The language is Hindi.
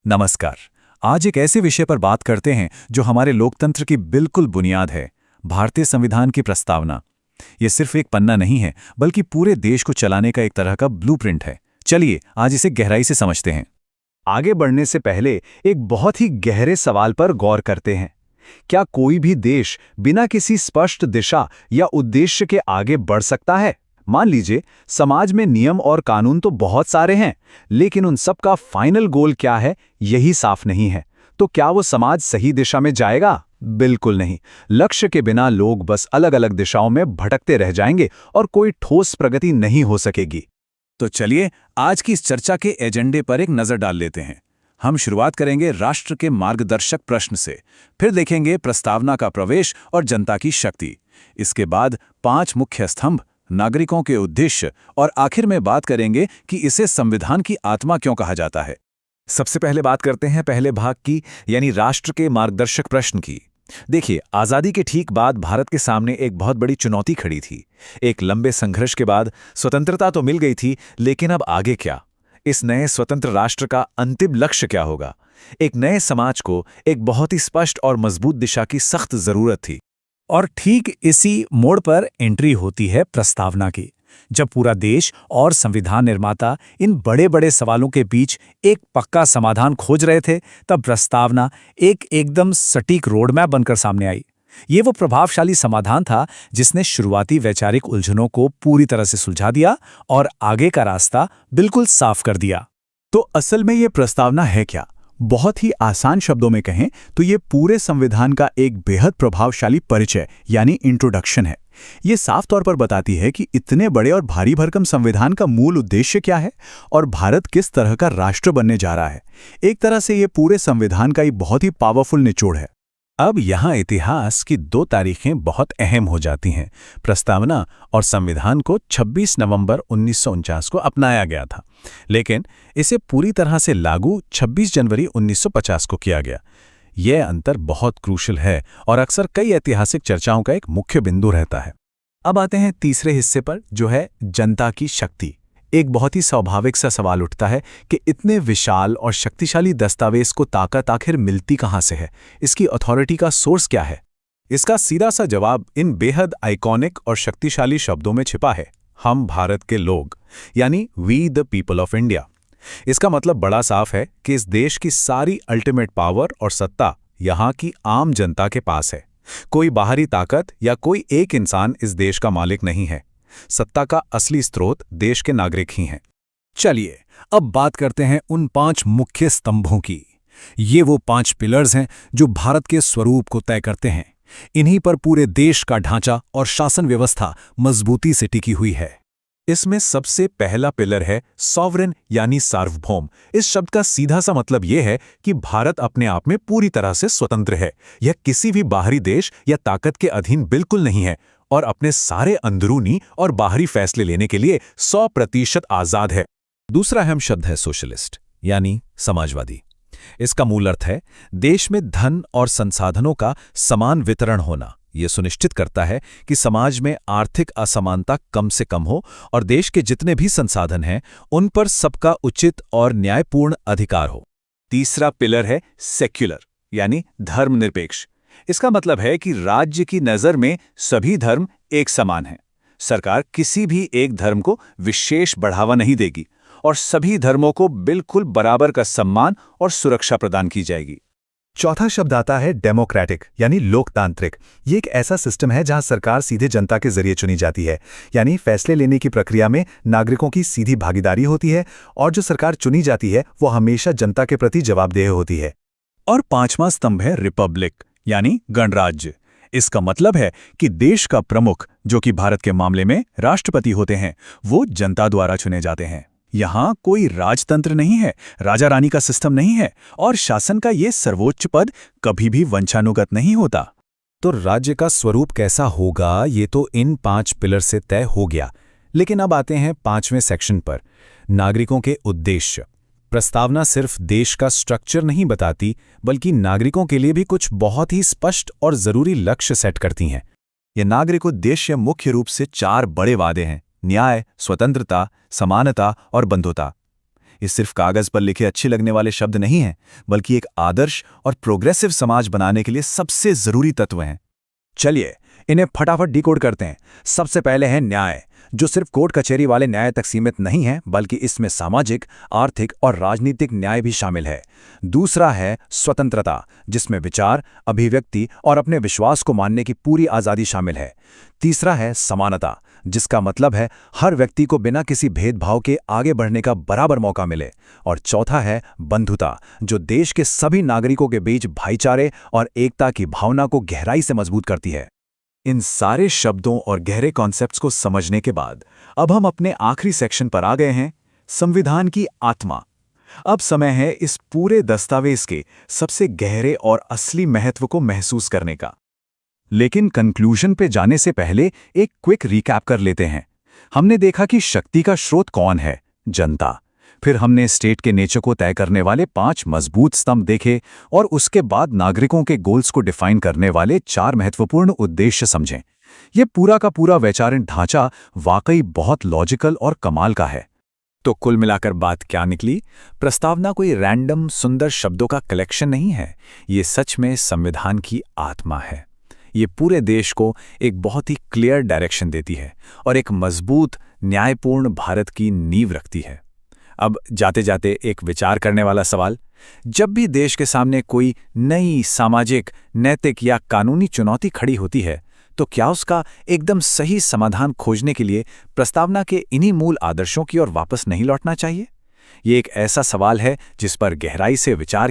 नमस्कार। आज एक ऐसे विषय पर बात करते हैं जो हमारे लोकतंत्र की बिल्कुल बुनियाद है, भारतीय संविधान की प्रस्तावना। ये सिर्फ एक पन्ना नहीं है, बल्कि पूरे देश को चलाने का एक तरह का ब्लूप्रिंट है। चलिए आज इसे गहराई से समझते हैं। आगे बढ़ने से पहले एक बहुत ही गहरे सवाल पर गौर करते हैं। क्या कोई भी देश बिना किसी स्पष्ट दिशा या उद्देश्य के आगे बढ़ सकता है? मान लीजिए, समाज में नियम और कानून तो बहुत सारे हैं, लेकिन उन सब का फाइनल गोल क्या है, यही साफ नहीं है। तो क्या वो समाज सही दिशा में जाएगा? बिल्कुल नहीं। लक्ष्य के बिना लोग बस अलग अलग दिशाओं में भटकते रह जाएंगे और कोई ठोस प्रगति नहीं हो सकेगी। तो चलिए आज की इस चर्चा के एजेंडे पर एक नज़र डाल लेते हैं। हम शुरुआत करेंगे राष्ट्र के मार्गदर्शक प्रश्न से, फिर देखेंगे प्रस्तावना का प्रवेश और जनता की शक्ति। इसके बाद 5 मुख्य स्तंभ, नागरिकों के उद्देश्य और आखिर में बात करेंगे कि इसे संविधान की आत्मा क्यों कहा जाता है। सबसे पहले बात करते हैं पहले भाग की, यानी राष्ट्र के मार्गदर्शक प्रश्न की। देखिए, आज़ादी के ठीक बाद भारत के सामने एक बहुत बड़ी चुनौती खड़ी थी। एक लंबे संघर्ष के बाद स्वतंत्रता तो मिल गई थी, लेकिन अब आगे क्या? इस नए स्वतंत्र राष्ट्र का अंतिम लक्ष्य क्या होगा? एक नए समाज को एक बहुत ही स्पष्ट और मजबूत दिशा की सख्त जरूरत थी। और ठीक इसी मोड़ पर एंट्री होती है प्रस्तावना की। जब पूरा देश और संविधान निर्माता इन बड़े बड़े सवालों के बीच एक पक्का समाधान खोज रहे थे, तब प्रस्तावना एकदम सटीक रोडमैप बनकर सामने आई। ये वो प्रभावशाली समाधान था जिसने शुरुआती वैचारिक उलझनों को पूरी तरह से सुलझा दिया और आगे का रास्ता बिल्कुल साफ कर दिया। तो असल में ये प्रस्तावना है क्या? बहुत ही आसान शब्दों में कहें तो ये पूरे संविधान का एक बेहद प्रभावशाली परिचय यानी इंट्रोडक्शन है। ये साफ तौर पर बताती है कि इतने बड़े और भारी भरकम संविधान का मूल उद्देश्य क्या है और भारत किस तरह का राष्ट्र बनने जा रहा है। एक तरह से ये पूरे संविधान का एक बहुत ही पावरफुल निचोड़ है। अब यहाँ इतिहास की 2 तारीखें बहुत अहम हो जाती हैं। प्रस्तावना और संविधान को 26 नवंबर 1949 को अपनाया गया था, लेकिन इसे पूरी तरह से लागू 26 जनवरी 1950 को किया गया। यह अंतर बहुत क्रूशल है और अक्सर कई ऐतिहासिक चर्चाओं का एक मुख्य बिंदु रहता है। अब आते हैं तीसरे हिस्से पर, जो है जनता की शक्ति। एक बहुत ही स्वाभाविक सा सवाल उठता है कि इतने विशाल और शक्तिशाली दस्तावेज को ताकत आखिर मिलती कहाँ से है? इसकी अथॉरिटी का सोर्स क्या है? इसका सीधा सा जवाब इन बेहद आइकॉनिक और शक्तिशाली शब्दों में छिपा है, हम भारत के लोग, यानी we the people of India. इसका मतलब बड़ा साफ है कि इस देश की सारी अल्टीमेट पावर और सत्ता यहाँ की आम जनता के पास है। कोई बाहरी ताकत या कोई एक इंसान इस देश का मालिक नहीं है। सत्ता का असली स्रोत देश के नागरिक ही हैं। चलिए अब बात करते हैं उन 5 मुख्य स्तंभों की। ये वो 5 पिलर्स हैं जो भारत के स्वरूप को तय करते हैं। इन्हीं पर पूरे देश का ढांचा और शासन व्यवस्था मजबूती से टिकी हुई है। इसमें सबसे पहला पिलर है सॉवरेन यानी सार्वभौम। इस शब्द का सीधा सा मतलब यह है कि भारत अपने आप में पूरी तरह से स्वतंत्र है। यह किसी भी बाहरी देश या ताकत के अधीन बिल्कुल नहीं है और अपने सारे अंदरूनी और बाहरी फैसले लेने के लिए 100% आजाद है। दूसरा अहम शब्द है सोशलिस्ट यानी समाजवादी। इसका मूल अर्थ है देश में धन और संसाधनों का समान वितरण होना। यह सुनिश्चित करता है कि समाज में आर्थिक असमानता कम से कम हो और देश के जितने भी संसाधन हैं उन पर सबका उचित और न्यायपूर्ण अधिकार हो। तीसरा पिलर है सेक्युलर यानी धर्मनिरपेक्ष। इसका मतलब है कि राज्य की नज़र में सभी धर्म एक समान हैं। सरकार किसी भी एक धर्म को विशेष बढ़ावा नहीं देगी और सभी धर्मों को बिल्कुल बराबर का सम्मान और सुरक्षा प्रदान की जाएगी। चौथा शब्द आता है डेमोक्रेटिक यानी लोकतांत्रिक। ये एक ऐसा सिस्टम है जहां सरकार सीधे जनता के जरिए चुनी जाती है, यानी फैसले लेने की प्रक्रिया में नागरिकों की सीधी भागीदारी होती है और जो सरकार चुनी जाती है वो हमेशा जनता के प्रति जवाबदेह होती है। और 5वां स्तंभ है रिपब्लिक यानी गणराज्य। इसका मतलब है कि देश का प्रमुख, जो कि भारत के मामले में राष्ट्रपति होते हैं, वो जनता द्वारा चुने जाते हैं। यहाँ कोई राजतंत्र नहीं है, राजा रानी का सिस्टम नहीं है और शासन का ये सर्वोच्च पद कभी भी वंशानुगत नहीं होता। तो राज्य का स्वरूप कैसा होगा ये तो इन 5 पिलर से तय हो गया। लेकिन अब आते हैं 5वें सेक्शन पर, नागरिकों के उद्देश्य। प्रस्तावना सिर्फ देश का स्ट्रक्चर नहीं बताती, बल्कि नागरिकों के लिए भी कुछ बहुत ही स्पष्ट और जरूरी लक्ष्य सेट करती हैं। ये नागरिक उद्देश्य मुख्य रूप से 4 बड़े वादे हैं: न्याय, स्वतंत्रता, समानता और बंधुता। ये सिर्फ कागज पर लिखे अच्छे लगने वाले शब्द नहीं हैं, बल्कि एक आदर्श और प्रोग्रेसिव समाज बनाने के लिए सबसे जरूरी तत्व हैं। चलिए इन्हें फटाफट डिकोड करते हैं। सबसे पहले है न्याय, जो सिर्फ कोर्ट कचहरी वाले न्याय तक सीमित नहीं है, बल्कि इसमें सामाजिक, आर्थिक और राजनीतिक न्याय भी शामिल है। दूसरा है स्वतंत्रता, जिसमें विचार, अभिव्यक्ति और अपने विश्वास को मानने की पूरी आज़ादी शामिल है। तीसरा है समानता, जिसका मतलब है हर व्यक्ति को बिना किसी भेदभाव के आगे बढ़ने का बराबर मौका मिले। और चौथा है बंधुता, जो देश के सभी नागरिकों के बीच भाईचारे और एकता की भावना को गहराई से मजबूत करती है। इन सारे शब्दों और गहरे कॉन्सेप्ट्स को समझने के बाद अब हम अपने आखिरी सेक्शन पर आ गए हैं, संविधान की आत्मा। अब समय है इस पूरे दस्तावेज के सबसे गहरे और असली महत्व को महसूस करने का। लेकिन कंक्लूजन पे जाने से पहले एक क्विक रिकैप कर लेते हैं। हमने देखा कि शक्ति का स्रोत कौन है, जनता। फिर हमने स्टेट के नेचर को तय करने वाले 5 मजबूत स्तंभ देखे और उसके बाद नागरिकों के गोल्स को डिफाइन करने वाले 4 महत्वपूर्ण उद्देश्य समझें। यह पूरा का पूरा वैचारिक ढांचा वाकई बहुत लॉजिकल और कमाल का है। तो कुल मिलाकर बात क्या निकली? प्रस्तावना कोई रैंडम सुंदर शब्दों का कलेक्शन नहीं है, ये सच में संविधान की आत्मा है। ये पूरे देश को एक बहुत ही क्लियर डायरेक्शन देती है और एक मजबूत, न्यायपूर्ण भारत की नींव रखती है। अब जाते जाते एक विचार करने वाला सवाल, जब भी देश के सामने कोई नई सामाजिक, नैतिक या कानूनी चुनौती खड़ी होती है, तो क्या उसका एकदम सही समाधान खोजने के लिए प्रस्तावना के इन्हीं मूल आदर्शों की ओर वापस नहीं लौटना चाहिए? ये एक ऐसा सवाल है जिस पर गहराई से विचार